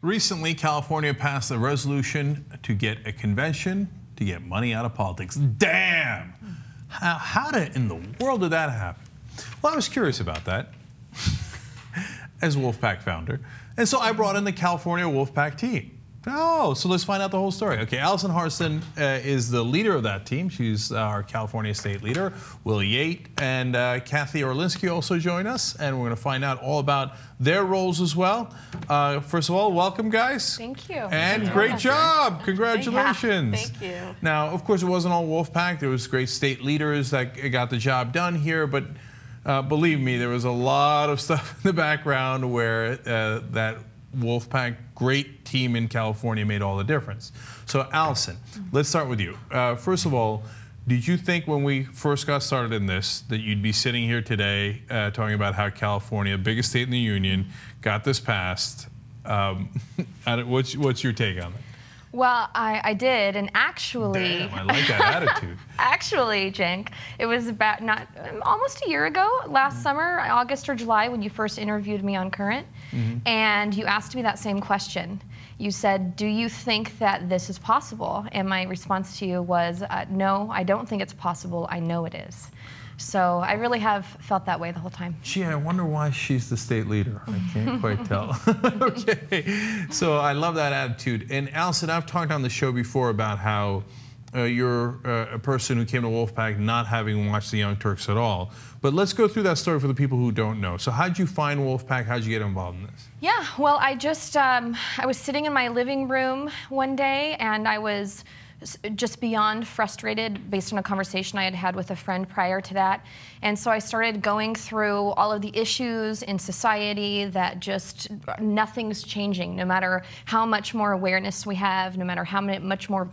Recently, California passed a resolution to get a convention to get money out of politics. Damn! How in the world did that happen? Well, I was curious about that as Wolf-PAC founder. And so I brought in the California Wolf-PAC team. Oh, so let's find out the whole story. Okay, Alison Hartson is the leader of that team. She's our California state leader. Will Yate and Kathy Orlinsky also join us, and we're going to find out all about their roles as well. First of all, welcome, guys. Thank you. And great job. Congratulations. Thank you. Now, of course, it wasn't all Wolf-PAC. There was great state leaders that got the job done here, but believe me, there was a lot of stuff in the background where that Wolf-PAC great team in California made all the difference. So, Alison, let's start with you. First of all, did you think when we first got started in this that you'd be sitting here today talking about how California, biggest state in the union, got this passed? What's your take on it? Well, I did, and actually... Damn, I like that attitude. Actually, Cenk, it was about almost a year ago, last summer, August or July, when you first interviewed me on Current, and you asked me that same question. You said, do you think that this is possible? And my response to you was, no, I don't think it's possible. I know it is. So I really have felt that way the whole time. Gee, I wonder why she's the state leader. I can't quite tell. Okay, so I love that attitude. And Alison, I've talked on the show before about how you're a person who came to Wolf-PAC not having watched the Young Turks at all. But let's go through that story for the people who don't know. So how'd you find Wolf-PAC? How'd you get involved in this? Yeah, well, I was sitting in my living room one day, and I was just beyond frustrated based on a conversation I had had with a friend prior to that. And so I started going through all of the issues in society that just nothing's changing, no matter how much more awareness we have, no matter how much more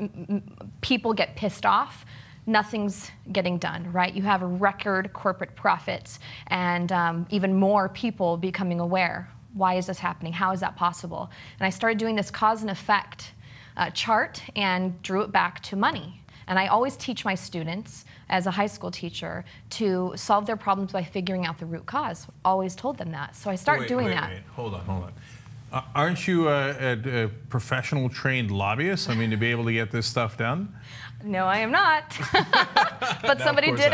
people get pissed off, nothing's getting done, right? You have record corporate profits and even more people becoming aware. Why is this happening? How is that possible? And I started doing this cause and effect chart and drew it back to money. And I always teach my students, as a high school teacher, to solve their problems by figuring out the root cause. Always told them that. So I started doing that. Wait, hold on. Aren't you a professional trained lobbyist? I mean, to be able to get this stuff done? No, I am not. But somebody did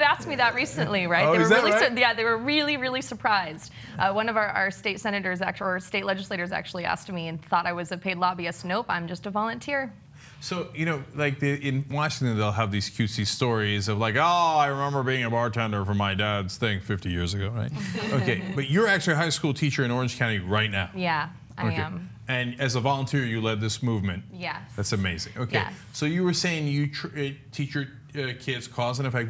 ask me that recently, right? Oh, they were really right? Yeah, they were really surprised. One of our state senators, or state legislators, actually asked me and thought I was a paid lobbyist. Nope, I'm just a volunteer. So, you know, like in Washington, they'll have these cutesy stories of like, oh, I remember being a bartender for my dad's thing 50 years ago, right? Okay, but you're actually a high school teacher in Orange County right now. Yeah, I am. And as a volunteer, you led this movement. Yes. That's amazing. Okay. Yes. So you were saying you teach your kids cause and effect.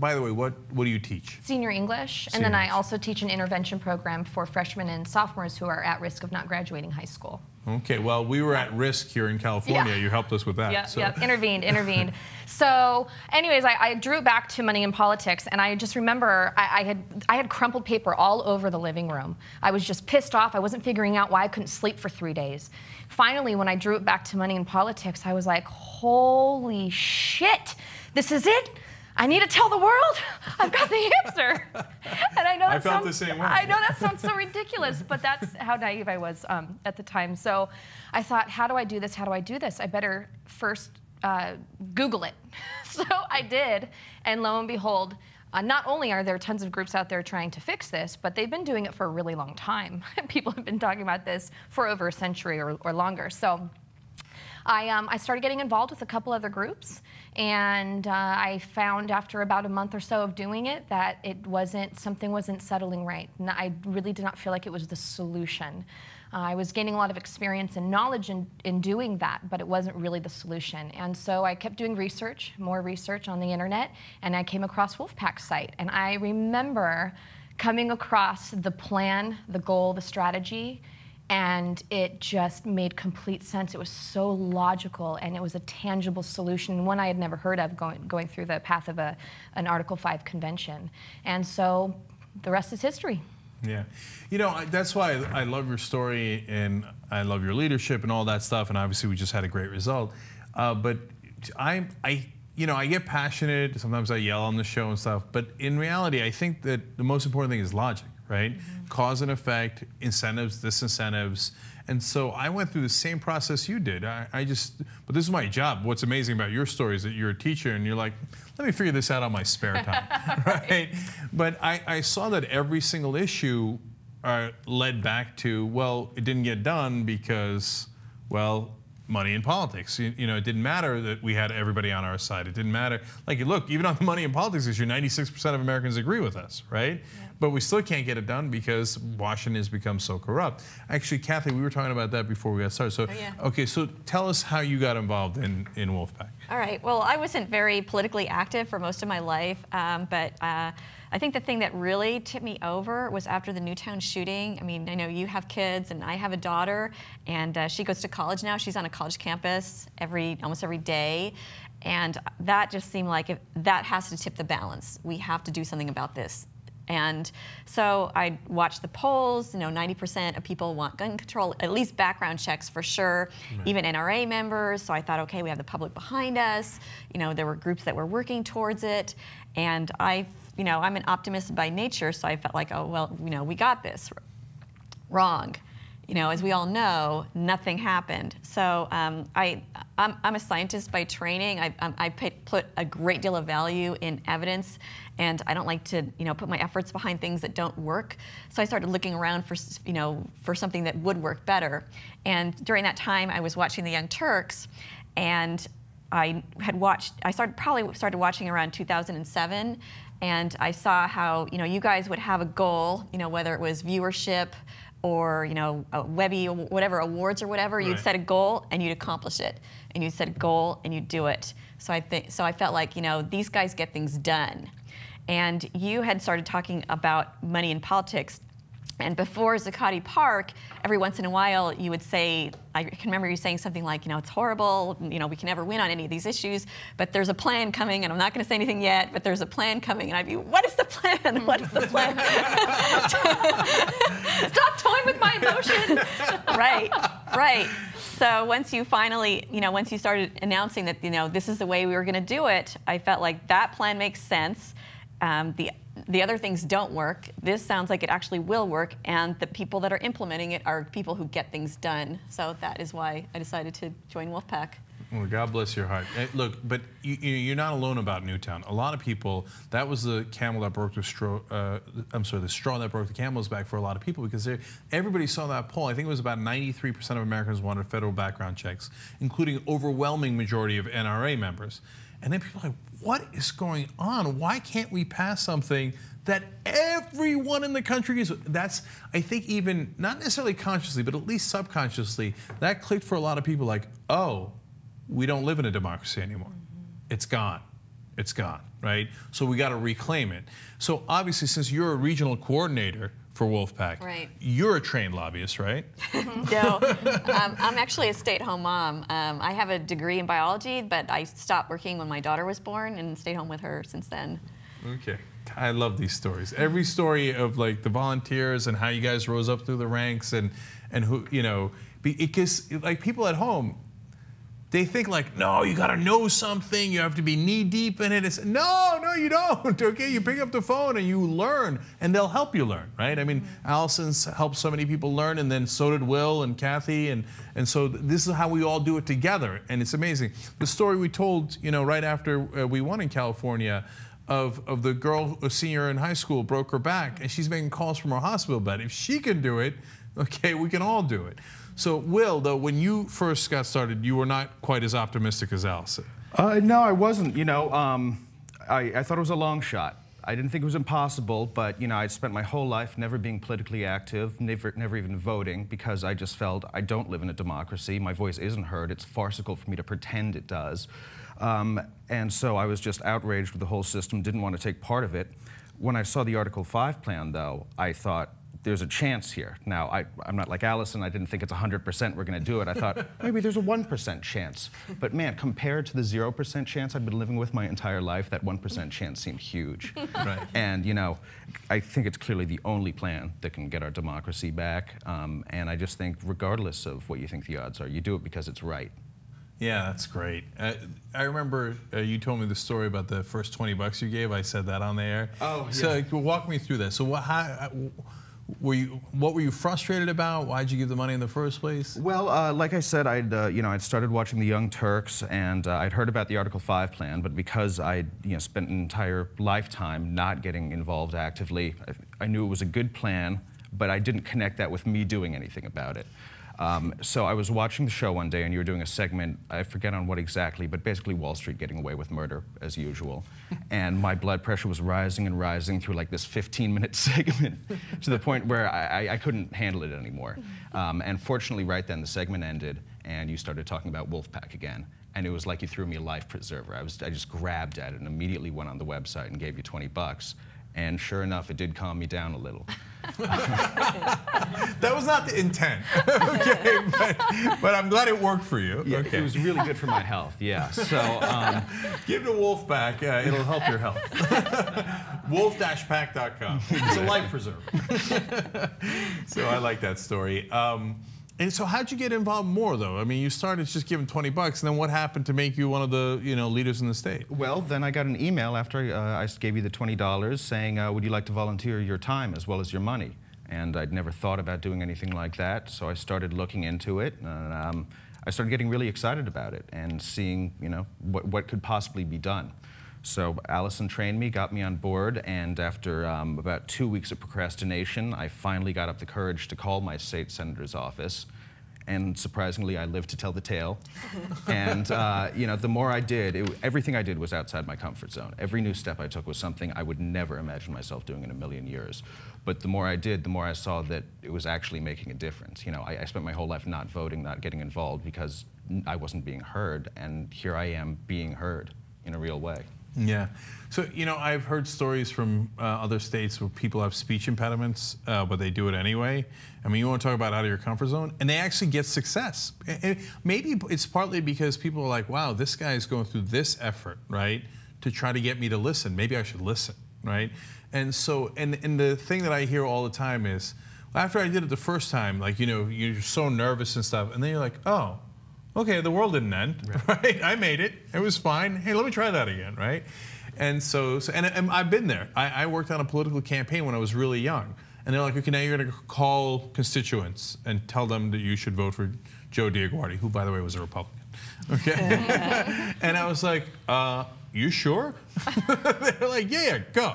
By the way, what do you teach? Senior English, and then I also teach an intervention program for freshmen and sophomores who are at risk of not graduating high school. Okay, well, we were at risk here in California. You helped us with that. Yep, intervened. So anyways, I drew it back to money in politics, and I just remember I had crumpled paper all over the living room. I was just pissed off. I wasn't figuring out why I couldn't sleep for 3 days. Finally, when I drew it back to money in politics, I was like, holy shit, this is it? I need to tell the world I've got the answer. And I know I felt the same way. I know that sounds so ridiculous, but that's how naive I was at the time. So I thought, how do I do this? How do I do this? I better first Google it. So I did, and lo and behold, not only are there tons of groups out there trying to fix this, but they've been doing it for a really long time. People have been talking about this for over a century or longer. So I started getting involved with a couple other groups, and I found after about a month or so of doing it that something wasn't settling right. And I really did not feel like it was the solution. I was gaining a lot of experience and knowledge in doing that, but it wasn't really the solution. And so I kept doing research, more research on the internet, and I came across Wolf-PAC's site. And I remember coming across the plan, the goal, the strategy, and it just made complete sense. It was so logical, and it was a tangible solution, one I had never heard of going through the path of an Article 5 convention. And so the rest is history. Yeah. You know, that's why I love your story, and I love your leadership and all that stuff, and obviously we just had a great result. But I get passionate, sometimes I yell on the show and stuff, but in reality, I think that the most important thing is logic, right? Cause and effect, incentives, disincentives, And so I went through the same process you did. But this is my job. What's amazing about your story is that you're a teacher and you're like, let me figure this out on my spare time, right? But I saw that every single issue led back to, well, it didn't get done because, well, money in politics. You know, it didn't matter that we had everybody on our side. It didn't matter. Like, look, even on the money in politics issue, 96% of Americans agree with us, right? Yeah. But we still can't get it done because Washington has become so corrupt. Actually, Kathy, we were talking about that before we got started. So, okay, so tell us how you got involved in Wolf-PAC. All right. Well, I wasn't very politically active for most of my life, but I think the thing that really tipped me over was after the Newtown shooting. I mean, I know you have kids, and I have a daughter, and she goes to college now. She's on a college campus almost every day, and that just seemed like that has to tip the balance. We have to do something about this. And so I watched the polls. You know, 90% of people want gun control, at least background checks for sure, even NRA members. So I thought, okay, we have the public behind us. You know, there were groups that were working towards it, and you know, I'm an optimist by nature, so I felt like, oh, well, you know, we got this. Wrong. You know, as we all know, nothing happened. So I'm a scientist by training. I put a great deal of value in evidence, and I don't like to, you know, put my efforts behind things that don't work. So I started looking around for, you know, for something that would work better. And during that time, I was watching the Young Turks, and I probably started watching around 2007. And I saw how, you know, you guys would have a goal, you know, whether it was viewership or, you know, a Webby or whatever, awards or whatever, you'd set a goal and you'd accomplish it. And you'd set a goal and you'd do it. So I felt like, you know, these guys get things done. And you had started talking about money in politics. And before Zuccotti Park, every once in a while you would say, I can remember you saying something like, you know, it's horrible, you know, we can never win on any of these issues, but there's a plan coming, and I'm not going to say anything yet, but there's a plan coming. And I'd be, what is the plan? What is the plan? Stop toying with my emotions. Right. So once you finally, you know, once you started announcing that, you know, this is the way we were going to do it, I felt like that plan makes sense. The other things don't work. This sounds like it actually will work, and the people that are implementing it are people who get things done. So that is why I decided to join Wolf-PAC. Well, God bless your heart. Look, but you're not alone about Newtown. A lot of people, that was the camel that broke the straw. The straw that broke the camel's back for a lot of people, because everybody saw that poll. I think it was about 93% of Americans wanted federal background checks, including an overwhelming majority of NRA members. And then people are like, what is going on? Why can't we pass something that everyone in the country is? That's, I think, even not necessarily consciously, but at least subconsciously, that clicked for a lot of people like, oh, we don't live in a democracy anymore. It's gone. It's gone, right? So we got to reclaim it. So obviously, since you're a regional coordinator for Wolf-PAC, you're a trained lobbyist, right? No, I'm actually a stay-at-home mom. I have a degree in biology, but I stopped working when my daughter was born and stayed home with her since then. Okay. I love these stories. Every story of like the volunteers and how you guys rose up through the ranks and who, you know, because like people at home, they think like, no, you got to know something. You have to be knee deep in it. It's, no, you don't. Okay, you pick up the phone and you learn, and they'll help you learn, right? I mean, Alison's helped so many people learn, and then so did Will and Kathy, and so this is how we all do it together, and it's amazing. The story we told, you know, right after we won in California, of the girl, a senior in high school, broke her back, and she's making calls from her hospital bed. If she can do it, okay, we can all do it. So, Will, though, when you first got started, you were not quite as optimistic as Alison. No, I wasn't. You know, I thought it was a long shot. I didn't think it was impossible, but, you know, I'd spent my whole life never being politically active, never even voting, because I just felt I don't live in a democracy. My voice isn't heard. It's farcical for me to pretend it does. And so I was just outraged with the whole system, didn't want to take part of it. When I saw the Article 5 plan, though, I thought, there's a chance here. Now, I'm not like Alison. I didn't think it's 100% we're going to do it. I thought, maybe there's a 1% chance. But man, compared to the 0% chance I've been living with my entire life, that 1% chance seemed huge. Right. And, you know, I think it's clearly the only plan that can get our democracy back. And I just think, regardless of what you think the odds are, you do it because it's right. Yeah, that's great. I remember you told me the story about the first $20 you gave. I said that on the air. Oh, yeah. So walk me through that. So What were you frustrated about? Why'd you give the money in the first place? Well, like I said, I'd started watching the Young Turks, and I'd heard about the Article 5 plan, but because I'd spent an entire lifetime not getting involved actively, I knew it was a good plan, but I didn't connect that with me doing anything about it. So I was watching the show one day, and you were doing a segment, I forget on what exactly, but basically Wall Street getting away with murder, as usual. And my blood pressure was rising and rising through like this 15-minute segment to the point where I couldn't handle it anymore. And fortunately, right then, the segment ended, and you started talking about Wolf-PAC again. And it was like you threw me a life preserver. I just grabbed at it and immediately went on the website and gave you 20 bucks. And sure enough, it did calm me down a little. That was not the intent, okay? But I'm glad it worked for you. Yeah, okay. It was really good for my health, yeah. So give it a Wolf-PAC. It'll help your health. Wolf-PAC.com. It's a life preserver. So I like that story. And so how'd you get involved more, though? I mean, you started just giving 20 bucks, and then what happened to make you one of the leaders in the state? Well, then I got an email after I gave you the $20 saying, would you like to volunteer your time as well as your money? And I'd never thought about doing anything like that, so I started looking into it. And, I started getting really excited about it and seeing, what could possibly be done. So Alison trained me, got me on board, and after about 2 weeks of procrastination, I finally got up the courage to call my state senator's office. And surprisingly, I lived to tell the tale. And the more I did, everything I did was outside my comfort zone. Every new step I took was something I would never imagine myself doing in a million years. But the more I did, the more I saw that it was actually making a difference. I spent my whole life not voting, not getting involved because I wasn't being heard, and here I am being heard in a real way. Yeah. So, I've heard stories from other states where people have speech impediments, but they do it anyway. I mean, you want to talk about out of your comfort zone, and they actually get success. And maybe it's partly because people are like, wow, this guy is going through this effort, right, to try to get me to listen. Maybe I should listen, right? And so, and the thing that I hear all the time is, after I did it the first time, like, you're so nervous and stuff, and then you're like, oh, okay, the world didn't end, right? I made it. It was fine. Hey, let me try that again, right? And and I've been there. I worked on a political campaign when I was really young. And they're like, okay, now you're going to call constituents and tell them that you should vote for Joe DiAguardi, who, by the way, was a Republican. Okay? And I was like, you sure? They're like, yeah, go.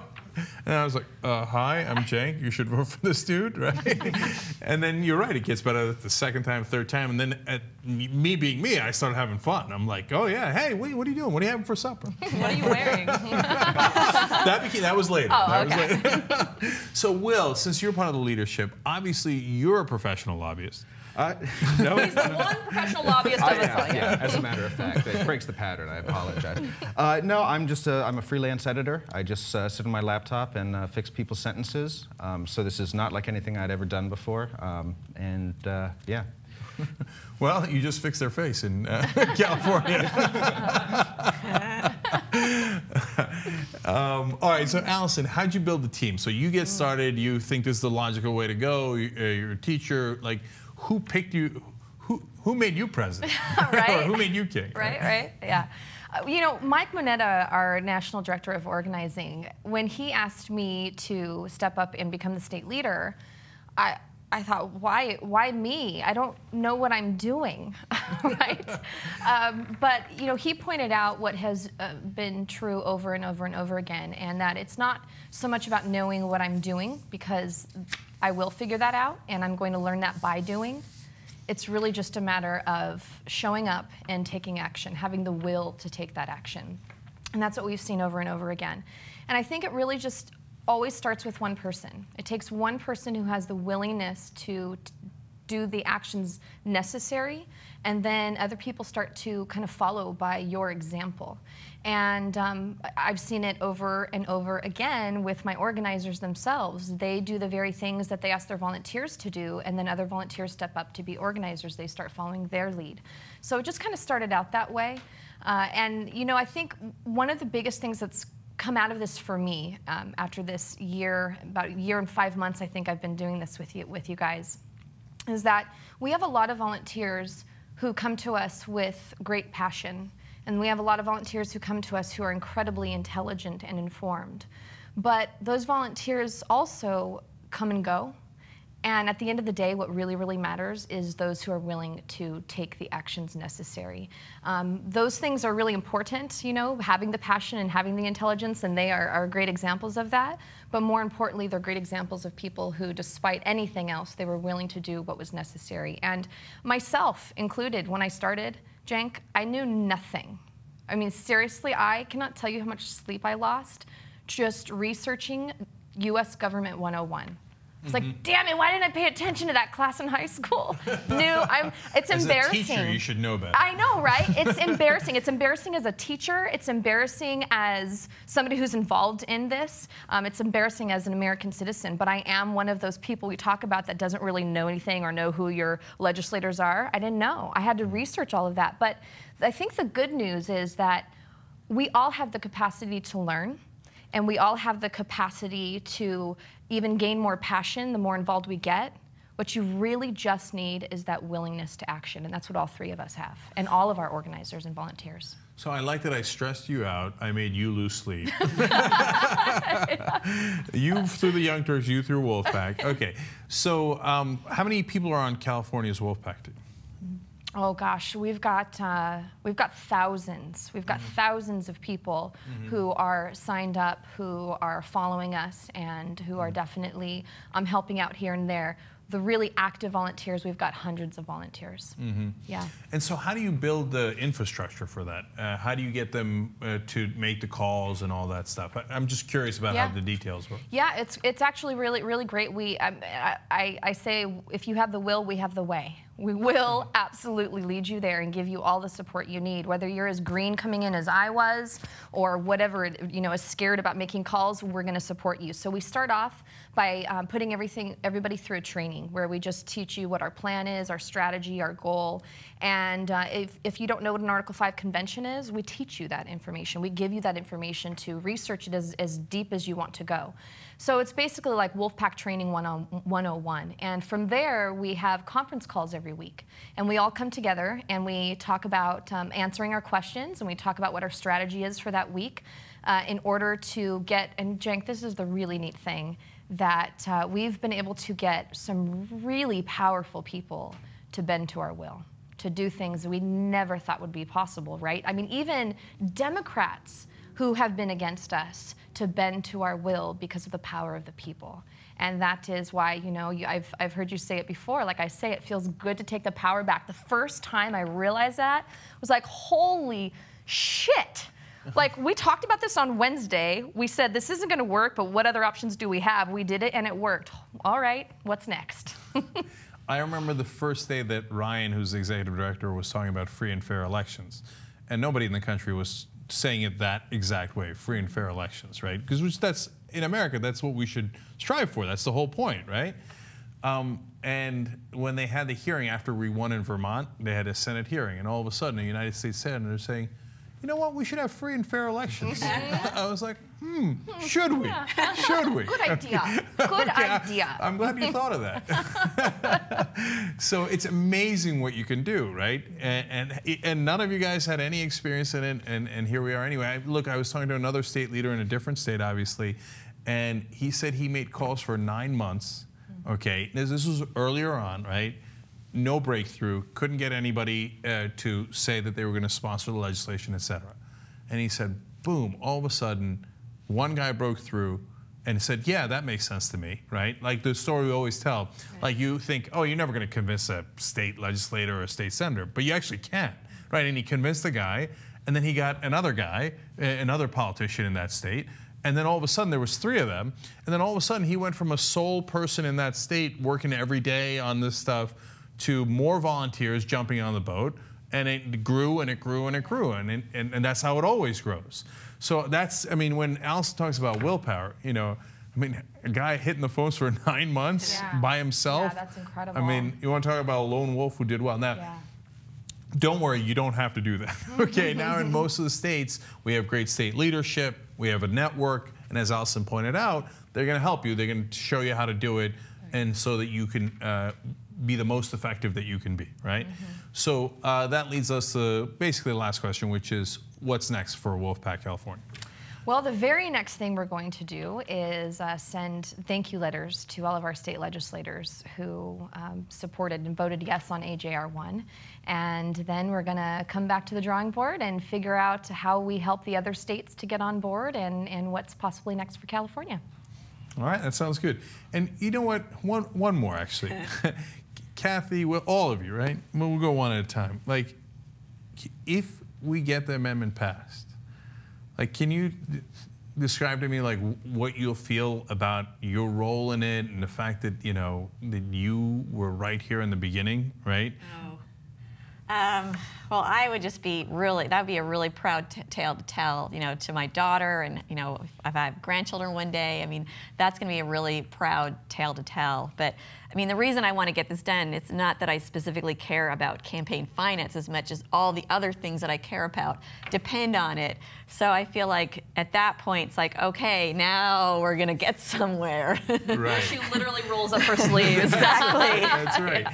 And I was like, hi, I'm Cenk. You should vote for this dude, right? And then you're right, it gets better the second time, third time. And then me being me, I started having fun. I'm like, oh, yeah, hey, what are you doing? What are you having for supper? What are you wearing? That was later. Oh, that okay. was later. So, Will, since you're part of the leadership, obviously you're a professional lobbyist. No. He's the one professional lobbyist of us all. Yeah, as a matter of fact. It breaks the pattern. I apologize. No, I'm a freelance editor. I just sit on my laptop and fix people's sentences. So this is not like anything I'd ever done before. Yeah. Well, you just fixed their face in California. All right, so Alison, how'd you build the team? So you get started, you think this is the logical way to go, you're a teacher, like, who picked you, who made you president? Right. Or who made you king? Right, yeah. Mike Moneta, our National Director of Organizing, when he asked me to step up and become the state leader, I thought, why me? I don't know what I'm doing, right? But he pointed out what has been true over and over and over again, and that it's not so much about knowing what I'm doing, because I will figure that out, and I'm going to learn that by doing. It's really just a matter of showing up and taking action, having the will to take that action. And that's what we've seen over and over again. And I think it really just always starts with one person. It takes one person who has the willingness to do the actions necessary, and then other people start to kind of follow by your example. And I've seen it over and over again with my organizers themselves. They do the very things that they ask their volunteers to do, and then other volunteers step up to be organizers. They start following their lead. So it just kind of started out that way. And I think one of the biggest things that's come out of this for me after this year, about a year and 5 months, I think I've been doing this with you guys, is that we have a lot of volunteers who come to us with great passion, and we have a lot of volunteers who come to us who are incredibly intelligent and informed. But those volunteers also come and go, And at the end of the day, what really, really matters is those who are willing to take the actions necessary. Those things are really important, you know, having the passion and having the intelligence, and they are great examples of that. But more importantly, they're great examples of people who, despite anything else, they were willing to do what was necessary. And myself included, when I started, Cenk, I knew nothing. I mean, seriously, I cannot tell you how much sleep I lost just researching U.S. Government 101. It's like, damn it, why didn't I pay attention to that class in high school? It's as embarrassing. As a teacher, you should know better. I know, right? It's embarrassing. It's embarrassing as a teacher. It's embarrassing as somebody who's involved in this. It's embarrassing as an American citizen. But I am one of those people we talk about that doesn't really know anything or know who your legislators are. I didn't know. I had to research all of that. But I think the good news is that we all have the capacity to learn. And we all have the capacity to even gain more passion the more involved we get. What you really just need is that willingness to action, and that's what all three of us have, and all of our organizers and volunteers. So I like that I stressed you out. I made you lose sleep. You threw the Young Turks, you threw Wolf-PAC. Okay, so how many people are on California's Wolf-PAC team? Oh gosh, we've got thousands. We've got thousands of people who are signed up, who are following us, and who are definitely helping out here and there. The really active volunteers, we've got hundreds of volunteers. Yeah. And so how do you build the infrastructure for that? How do you get them to make the calls and all that stuff? I'm just curious about how the details work. Yeah, it's actually really great. I say, if you have the will, we have the way. We will absolutely lead you there and give you all the support you need, whether you're as green coming in as I was, or whatever, you know, is scared about making calls. We're going to support you. So we start off by putting everybody through a training where we just teach you what our plan is, our strategy, our goal. And if you don't know what an Article 5 convention is, we teach you that information. We give you that information to research it as deep as you want to go. So it's basically like Wolf-PAC Training 101. And from there, we have conference calls every week. And we all come together and we talk about answering our questions, and we talk about what our strategy is for that week in order to get, and Cenk, this is the really neat thing, that we've been able to get some really powerful people to bend to our will, to do things we never thought would be possible, right? I mean, even Democrats who have been against us to bend to our will because of the power of the people. And that is why, you know, I've heard you say it before, like I say, it feels good to take the power back. The first time I realized that was like, holy shit. Like, we talked about this on Wednesday. We said, this isn't gonna work, but what other options do we have? We did it and it worked. All right, what's next? I remember the first day that Ryan, who's the executive director, was talking about free and fair elections. And nobody in the country was saying it that exact way, free and fair elections, right? Because that's, in America, that's what we should strive for. That's the whole point, right? And when they had the hearing after we won in Vermont, they had a Senate hearing, and all of a sudden, a United States senator saying, you know what, we should have free and fair elections. I was like, should we? Should we? Good idea. Good idea. I'm glad you thought of that. So it's amazing what you can do, right? And none of you guys had any experience in it, and here we are anyway. Look, I was talking to another state leader in a different state, obviously, and he said he made calls for 9 months, okay? This was earlier on, right? No breakthrough, couldn't get anybody to say that they were going to sponsor the legislation, et cetera. And he said, boom, all of a sudden, one guy broke through and said, yeah, that makes sense to me, right? Like the story we always tell. Right. Like you think, oh, you're never going to convince a state legislator or a state senator, but you actually can, right? And he convinced the guy, and then he got another guy, another politician in that state, and then all of a sudden there was 3 of them, and then all of a sudden he went from a sole person in that state working every day on this stuff to more volunteers jumping on the boat, and it grew and it grew and it grew, and that's how it always grows. So that's, I mean, when Alison talks about willpower, you know, I mean, a guy hitting the phones for 9 months by himself. Yeah, that's incredible. I mean, you want to talk about a lone wolf who did well. Now, don't worry, you don't have to do that. Okay, now in most of the states, we have great state leadership, we have a network, and as Alison pointed out, they're going to help you. They're going to show you how to do it, and so that you can be the most effective that you can be, right? So that leads us to basically the last question, which is, what's next for Wolf-PAC California? Well, the very next thing we're going to do is send thank you letters to all of our state legislators who supported and voted yes on AJR1. And then we're going to come back to the drawing board and figure out how we help the other states to get on board and what's possibly next for California. All right, that sounds good. And you know what? One more, actually. Kathy, well, all of you, right? We'll go one at a time. Like, if we get the amendment passed, like, can you describe to me, like, what you'll feel about your role in it and the fact that, you know, that you were right here in the beginning, right? Well, I would just be really, that would be a really proud tale to tell, you know, to my daughter, and, you know, if I have grandchildren one day, I mean, that's going to be a really proud tale to tell. But, I mean, the reason I want to get this done, it's not that I specifically care about campaign finance as much as all the other things that I care about depend on it. So I feel like at that point, it's like, okay, now we're going to get somewhere. Right. She literally rolls up her sleeves. Exactly. That's right.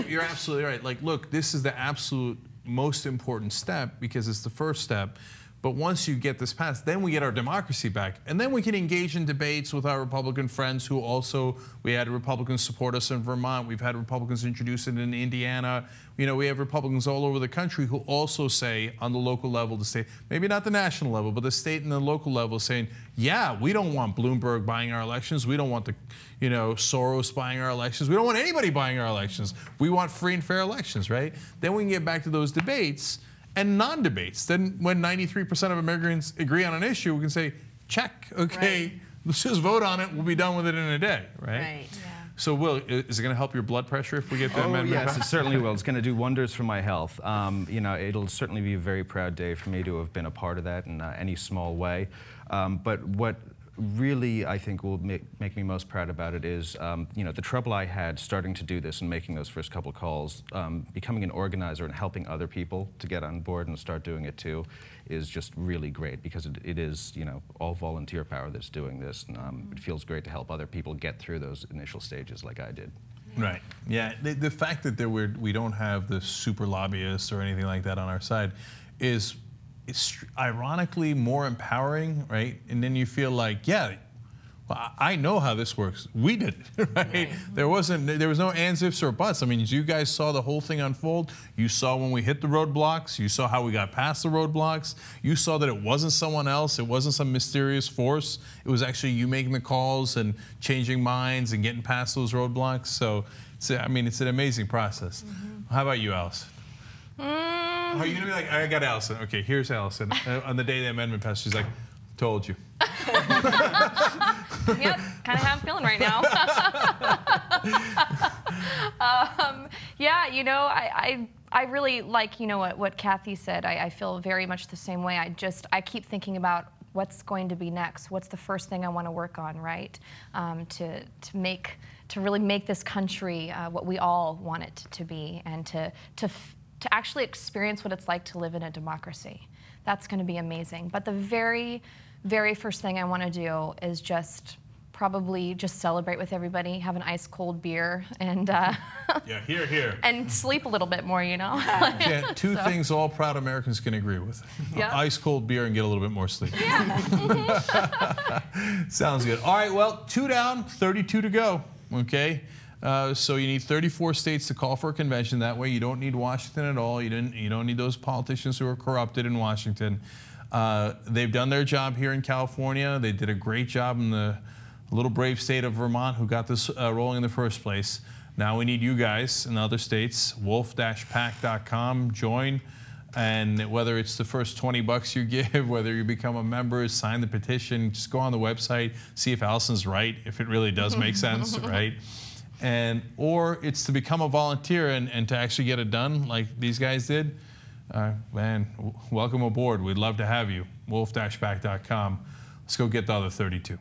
You're absolutely right. Like, look, this is the absolute most important step because it's the first step. But once you get this passed, then we get our democracy back. And then we can engage in debates with our Republican friends who also, we had Republicans support us in Vermont. We've had Republicans introduce it in Indiana. You know, we have Republicans all over the country who also say on the local level, the state, maybe not the national level, but the state and the local level saying, yeah, we don't want Bloomberg buying our elections. We don't want the, you know, Soros buying our elections. We don't want anybody buying our elections. We want free and fair elections, right? Then we can get back to those debates and non-debates. Then when 93% of Americans agree on an issue, we can say, check, okay, right. Let's just vote on it. We'll be done with it in a day, right? Right. Yeah. So, Will, is it going to help your blood pressure if we get that amendment? Yes, it certainly will. It's going to do wonders for my health. You know, it'll certainly be a very proud day for me to have been a part of that in any small way. But what really, I think, will make me most proud about it is, you know, the trouble I had starting to do this and making those first couple calls, becoming an organizer and helping other people to get on board and start doing it too, is just really great because it is, you know, all volunteer power that's doing this. And it feels great to help other people get through those initial stages like I did. Right. Yeah. The fact that we don't have the super lobbyists or anything like that on our side is, it's ironically more empowering, right? And then you feel like, yeah, well, I know how this works. We did it, right? Right. There was no ands, ifs, or buts. I mean, you guys saw the whole thing unfold. You saw when we hit the roadblocks. You saw how we got past the roadblocks. You saw that it wasn't someone else. It wasn't some mysterious force. It was actually you making the calls and changing minds and getting past those roadblocks. So, I mean, it's an amazing process. Mm-hmm. How about you, Alison? Are you going to be like, I got Alison. Okay, here's Alison. On the day the amendment passed, she's like, told you. Yep, kind of how I'm feeling right now. Yeah, you know, I really like, you know, what Kathy said. I feel very much the same way. I keep thinking about what's going to be next. What's the first thing I want to work on, right? To really make this country what we all want it to be, and to actually experience what it's like to live in a democracy. That's going to be amazing. But the very, very first thing I want to do is probably just celebrate with everybody, have an ice cold beer, and yeah, here. and sleep a little bit more, you know. Yeah, two things all proud Americans can agree with: Yeah. ice cold beer and get a little bit more sleep. Yeah. Sounds good. All right, well, 2 down, 32 to go. Okay. So you need 34 states to call for a convention. That way you don't need Washington at all. You don't need those politicians who are corrupted in Washington. They've done their job here in California. They did a great job in the little brave state of Vermont who got this rolling in the first place. Now we need you guys in other states. Wolf-PAC.com. Join. And whether it's the first $20 you give, whether you become a member, sign the petition, just go on the website, see if Alison's right, if it really does make sense, right? Or it's to become a volunteer and to actually get it done like these guys did. Man, welcome aboard. We'd love to have you. Wolf-PAC.com. Let's go get the other 32.